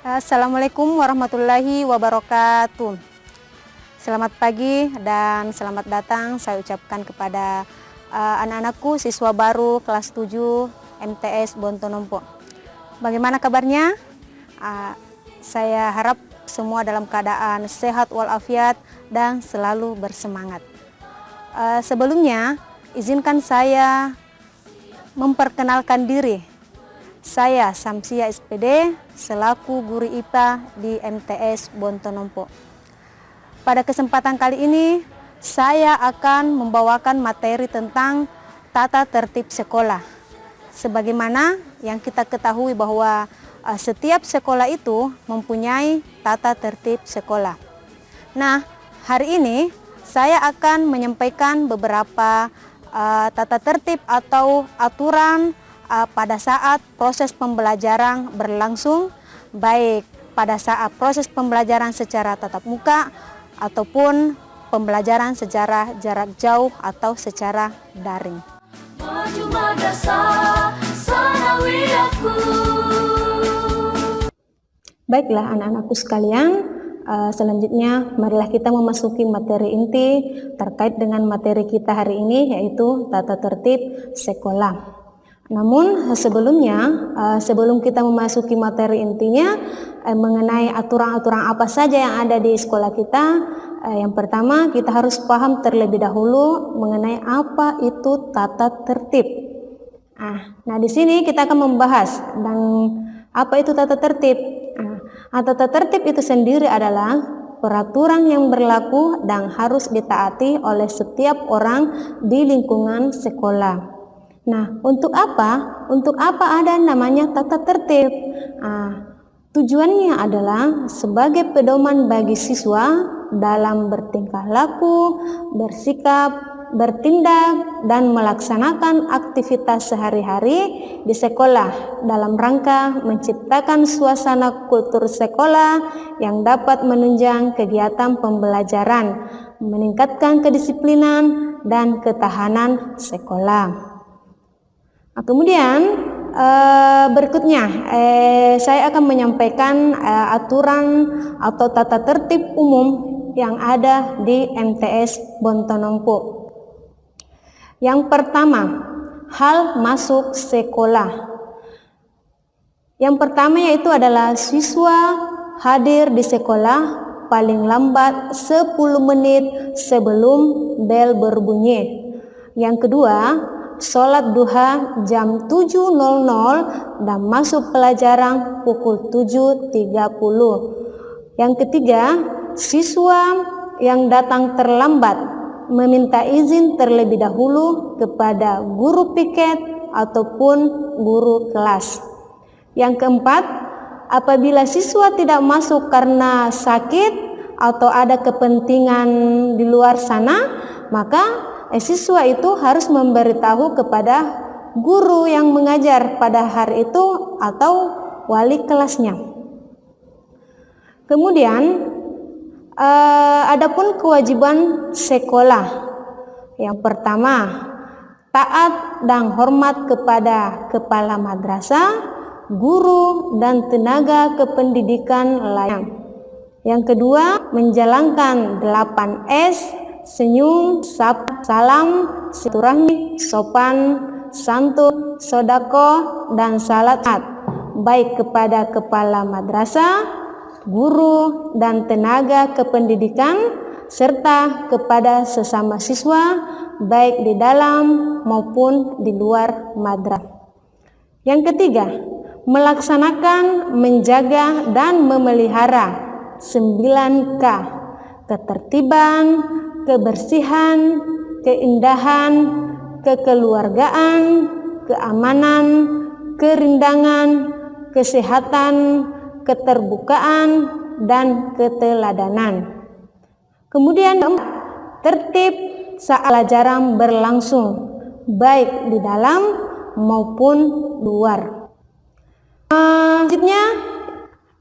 Assalamualaikum warahmatullahi wabarakatuh. Selamat pagi dan selamat datang saya ucapkan kepada anak-anakku siswa baru kelas 7 MTS Bontonompo. Bagaimana kabarnya? Saya harap semua dalam keadaan sehat walafiat dan selalu bersemangat. Sebelumnya, izinkan saya memperkenalkan diri. Saya Samsia SPD selaku guru IPA di MTS Bontonompo. Pada kesempatan kali ini saya akan membawakan materi tentang tata tertib sekolah. Sebagaimana yang kita ketahui bahwa setiap sekolah itu mempunyai tata tertib sekolah. Nah, hari ini saya akan menyampaikan beberapa tata tertib atau aturan pada saat proses pembelajaran berlangsung, baik pada saat proses pembelajaran secara tatap muka ataupun pembelajaran secara jarak jauh atau secara daring. Baiklah anak-anakku sekalian, selanjutnya marilah kita memasuki materi inti terkait dengan materi kita hari ini, yaitu tata tertib sekolah. Namun sebelumnya, sebelum kita memasuki materi intinya mengenai aturan-aturan apa saja yang ada di sekolah kita, yang pertama kita harus paham terlebih dahulu mengenai apa itu tata tertib. Nah di sini kita akan membahas dan apa itu tata tertib. Tata tertib itu sendiri adalah peraturan yang berlaku dan harus ditaati oleh setiap orang di lingkungan sekolah. Nah, untuk apa? Untuk apa ada namanya tata tertib? Tujuannya adalah sebagai pedoman bagi siswa dalam bertingkah laku, bersikap, bertindak, dan melaksanakan aktivitas sehari-hari di sekolah dalam rangka menciptakan suasana kultur sekolah yang dapat menunjang kegiatan pembelajaran, meningkatkan kedisiplinan dan ketahanan sekolah. Kemudian berikutnya saya akan menyampaikan aturan atau tata tertib umum yang ada di MTS Bontonompo. Yang pertama, hal masuk sekolah. Yang pertama yaitu adalah siswa hadir di sekolah paling lambat 10 menit sebelum bel berbunyi. Yang kedua, sholat duha jam 7.00 dan masuk pelajaran pukul 7.30. Yang ketiga, siswa yang datang terlambat meminta izin terlebih dahulu kepada guru piket ataupun guru kelas. Yang keempat, apabila siswa tidak masuk karena sakit atau ada kepentingan di luar sana, maka siswa itu harus memberitahu kepada guru yang mengajar pada hari itu atau wali kelasnya. Kemudian adapun kewajiban sekolah. Yang pertama, taat dan hormat kepada kepala madrasah, guru dan tenaga kependidikan lain. Yang kedua, menjalankan 8S, senyum, salam, silaturahmi, sopan, santun, sedekah, dan salat baik kepada kepala madrasah, guru, dan tenaga kependidikan, serta kepada sesama siswa baik di dalam maupun di luar madrasah. Yang ketiga, melaksanakan, menjaga, dan memelihara 9K: ketertiban, kebersihan, keindahan, kekeluargaan, keamanan, kerindangan, kesehatan, keterbukaan, dan keteladanan. Kemudian tertib saat pelajaran berlangsung, baik di dalam maupun luar. Selanjutnya,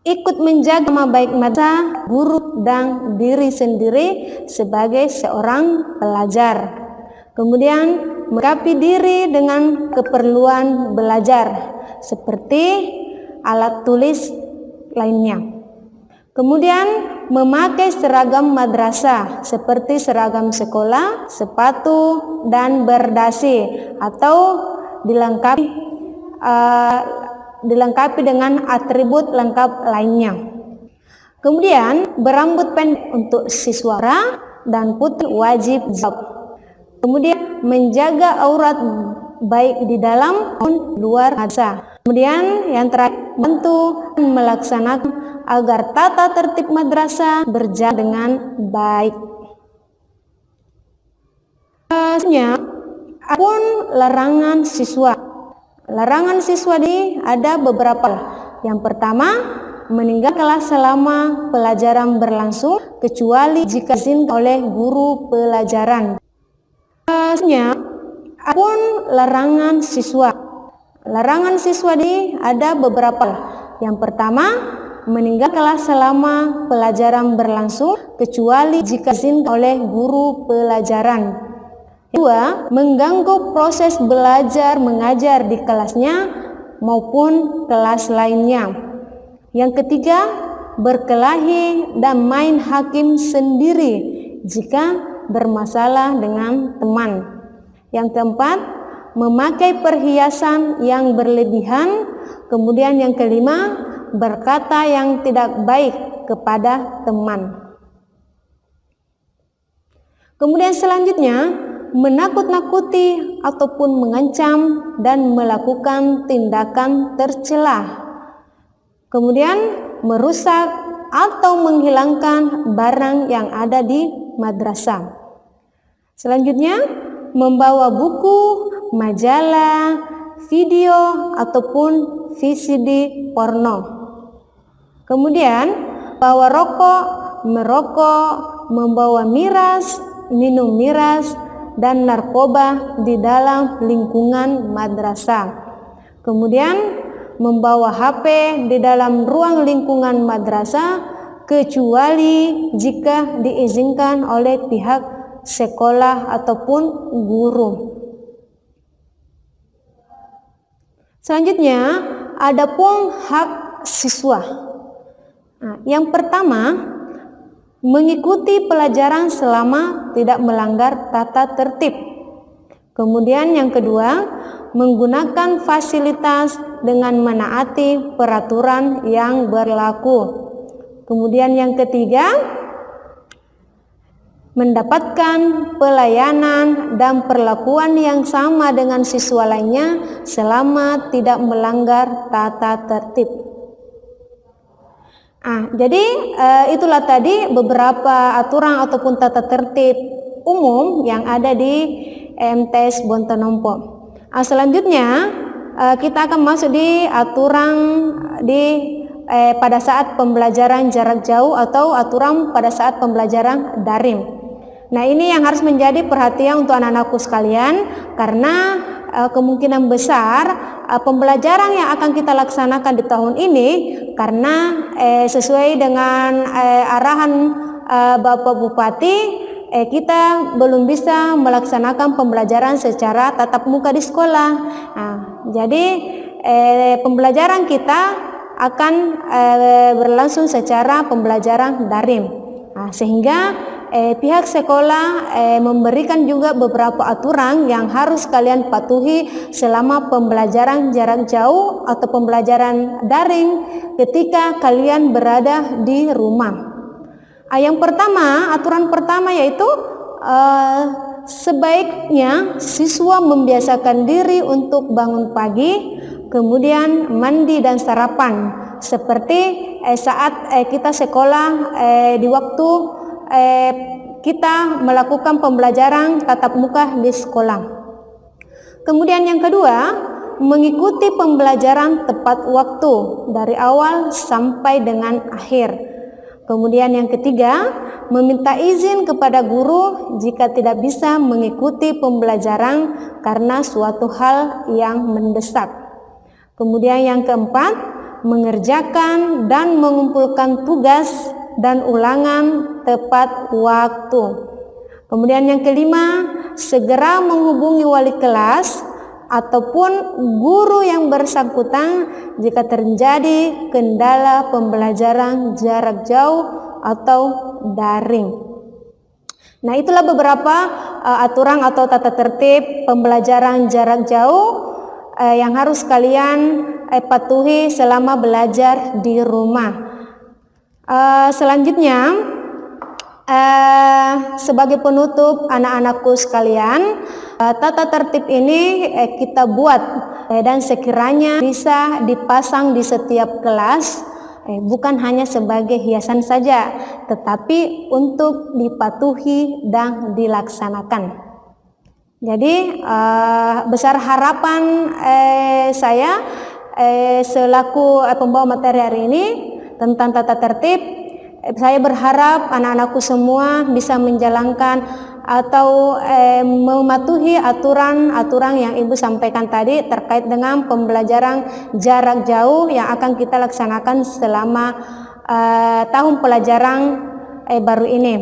ikut menjaga nama baik madrasah, guru, dan diri sendiri sebagai seorang pelajar. Kemudian melengkapi diri dengan keperluan belajar seperti alat tulis lainnya. Kemudian memakai seragam madrasah seperti seragam sekolah, sepatu, dan berdasi atau dilengkapi dengan atribut lengkap lainnya. Kemudian berambut pendek untuk siswa dan putri wajib jilbab. Kemudian menjaga aurat baik di dalam maupun luar madrasah. Kemudian yang terakhir, bantu melaksanakan agar tata tertib madrasah berjalan dengan baik. Adapun larangan siswa. Larangan siswa ini ada beberapa. Yang pertama, meninggalkan kelas selama pelajaran berlangsung kecuali jika diizinkan oleh guru pelajaran. Adapun larangan siswa. Larangan siswa ini ada beberapa. Yang pertama, meninggalkan kelas selama pelajaran berlangsung kecuali jika diizinkan oleh guru pelajaran. Kedua, mengganggu proses belajar mengajar di kelasnya maupun kelas lainnya. Yang ketiga, berkelahi dan main hakim sendiri jika bermasalah dengan teman. Yang keempat, memakai perhiasan yang berlebihan. Kemudian yang kelima, berkata yang tidak baik kepada teman. Kemudian selanjutnya, menakut-nakuti ataupun mengancam dan melakukan tindakan tercela. Kemudian merusak atau menghilangkan barang yang ada di madrasah. Selanjutnya, membawa buku, majalah, video ataupun VCD porno. Kemudian bawa rokok, merokok, membawa miras, minum miras, dan narkoba di dalam lingkungan madrasah. Kemudian membawa HP di dalam ruang lingkungan madrasah kecuali jika diizinkan oleh pihak sekolah ataupun guru. Selanjutnya, adapun hak siswa. Yang pertama, mengikuti pelajaran selama tidak melanggar tata tertib. Kemudian yang kedua, menggunakan fasilitas dengan menaati peraturan yang berlaku. Kemudian yang ketiga, mendapatkan pelayanan dan perlakuan yang sama dengan siswa lainnya selama tidak melanggar tata tertib. Jadi itulah tadi beberapa aturan ataupun tata tertib umum yang ada di MTS Bontonompo. Selanjutnya kita akan masuk di aturan pada saat pembelajaran jarak jauh atau aturan pada saat pembelajaran daring. Nah, ini yang harus menjadi perhatian untuk anak-anakku sekalian karena kemungkinan besar pembelajaran yang akan kita laksanakan di tahun ini karena sesuai dengan arahan Bapak Bupati kita belum bisa melaksanakan pembelajaran secara tatap muka di sekolah. Jadi pembelajaran kita akan berlangsung secara pembelajaran daring. Sehingga pihak sekolah memberikan juga beberapa aturan yang harus kalian patuhi selama pembelajaran jarak jauh atau pembelajaran daring ketika kalian berada di rumah. Yang pertama, aturan pertama yaitu sebaiknya siswa membiasakan diri untuk bangun pagi, kemudian mandi dan sarapan seperti saat kita sekolah di waktu kita melakukan pembelajaran tatap muka di sekolah. Kemudian yang kedua, mengikuti pembelajaran tepat waktu dari awal sampai dengan akhir. Kemudian yang ketiga, meminta izin kepada guru jika tidak bisa mengikuti pembelajaran karena suatu hal yang mendesak. Kemudian yang keempat, mengerjakan dan mengumpulkan tugas dan ulangan tepat waktu. Kemudian yang kelima, segera menghubungi wali kelas ataupun guru yang bersangkutan jika terjadi kendala pembelajaran jarak jauh atau daring. Nah, itulah beberapa aturan atau tata tertib pembelajaran jarak jauh yang harus kalian patuhi selama belajar di rumah. Selanjutnya, sebagai penutup anak-anakku sekalian, tata tertib ini kita buat dan sekiranya bisa dipasang di setiap kelas, bukan hanya sebagai hiasan saja, tetapi untuk dipatuhi dan dilaksanakan. Jadi besar harapan saya selaku pembawa materi hari ini tentang tata tertib. Saya berharap anak-anakku semua bisa menjalankan atau mematuhi aturan-aturan yang Ibu sampaikan tadi terkait dengan pembelajaran jarak jauh yang akan kita laksanakan selama tahun pelajaran baru ini.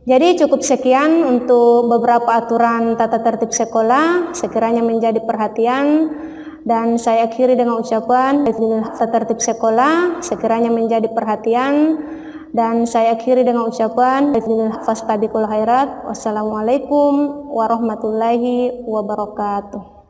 Jadi cukup sekian untuk beberapa aturan tata tertib sekolah, sekiranya menjadi perhatian. Dan saya akhiri dengan ucapan tata tertib sekolah, sekiranya menjadi perhatian. Dan saya akhiri dengan ucapan fastabiqul khairat. Wassalamualaikum warahmatullahi wabarakatuh.